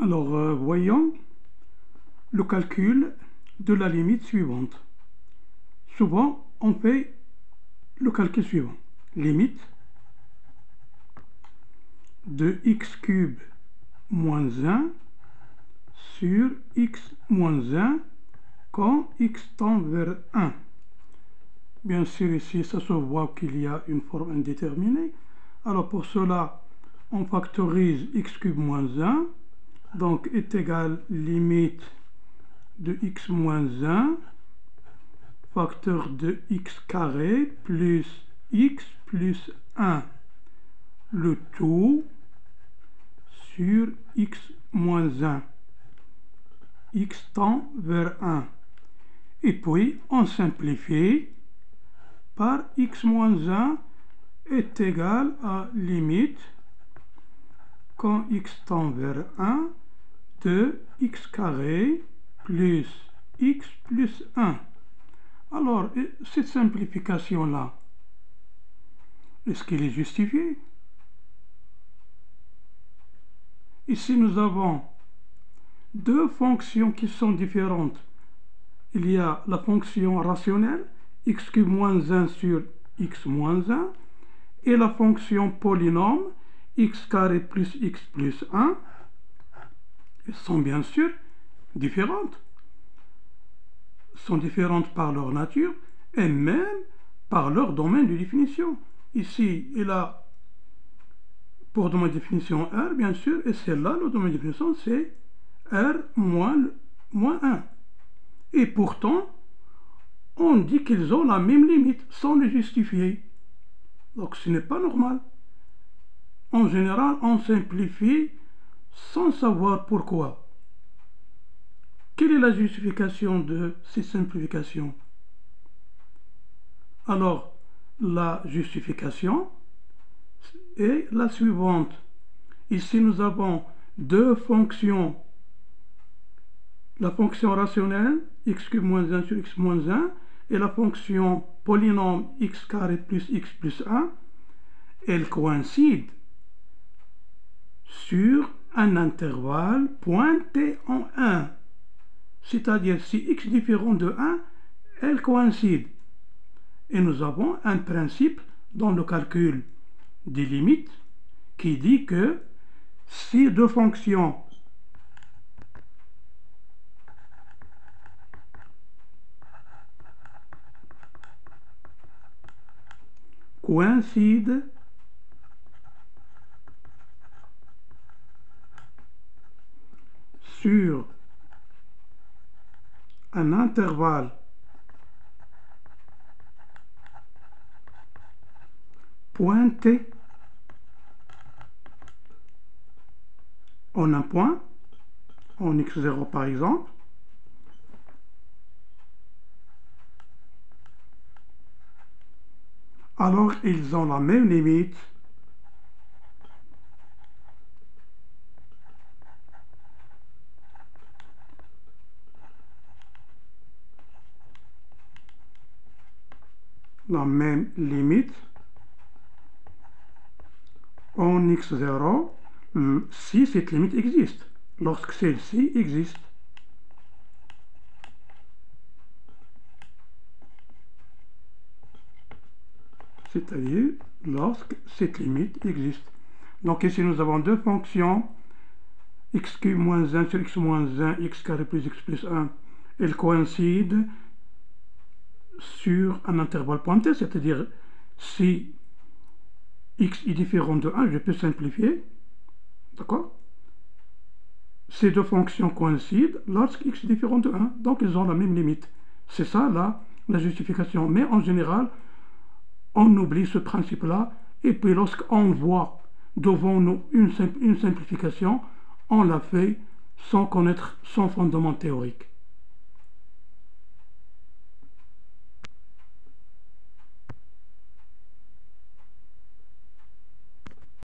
Alors, voyons le calcul de la limite suivante. Souvent, on fait le calcul suivant. Limite de x cube moins 1 sur x moins 1 quand x tend vers 1. Bien sûr, ici, ça se voit qu'il y a une forme indéterminée. Alors, pour cela, on factorise x cube moins 1. Donc, est égal limite de x moins 1 facteur de x carré plus x plus 1, le tout sur x moins 1. X tend vers 1. Et puis, on simplifie par x moins 1 est égal à limite, quand x tend vers 1, de x carré plus x plus 1. Alors, cette simplification-là, est-ce qu'elle est justifiée? Ici, nous avons deux fonctions qui sont différentes. Il y a la fonction rationnelle, x cube moins 1 sur x moins 1, et la fonction polynôme, x carré plus x plus 1. Elles sont bien sûr différentes. Sont différentes par leur nature et même par leur domaine de définition. Ici, il a pour domaine de définition R, bien sûr, et celle-là, le domaine de définition, c'est R moins 1. Et pourtant, on dit qu'ils ont la même limite, sans le justifier. Donc, ce n'est pas normal. En général, on simplifie sans savoir pourquoi. Quelle est la justification de ces simplifications? Alors, la justification est la suivante. Ici, nous avons deux fonctions. La fonction rationnelle, x cube moins 1 sur x moins 1, et la fonction polynôme x carré plus x plus 1. Elles coïncident sur un intervalle pointé en 1. C'est-à-dire, si x différent de 1, elles coïncident. Et nous avons un principe dans le calcul des limites qui dit que si deux fonctions coïncident sur un intervalle pointé en un point, en x0 par exemple, alors ils ont la même limite en x0 si cette limite existe, lorsque celle-ci existe. C'est-à-dire lorsque cette limite existe. Donc ici nous avons deux fonctions, x cube moins 1 sur x moins 1, x carré plus x plus 1. Elles coïncident sur un intervalle pointé, c'est-à-dire si x est différent de 1, je peux simplifier. D'accord? Ces deux fonctions coïncident lorsque x est différent de 1. Donc, ils ont la même limite. C'est ça, là, la justification. Mais en général, on oublie ce principe-là. Et puis, lorsqu'on voit devant nous une simplification, on la fait sans connaître son fondement théorique.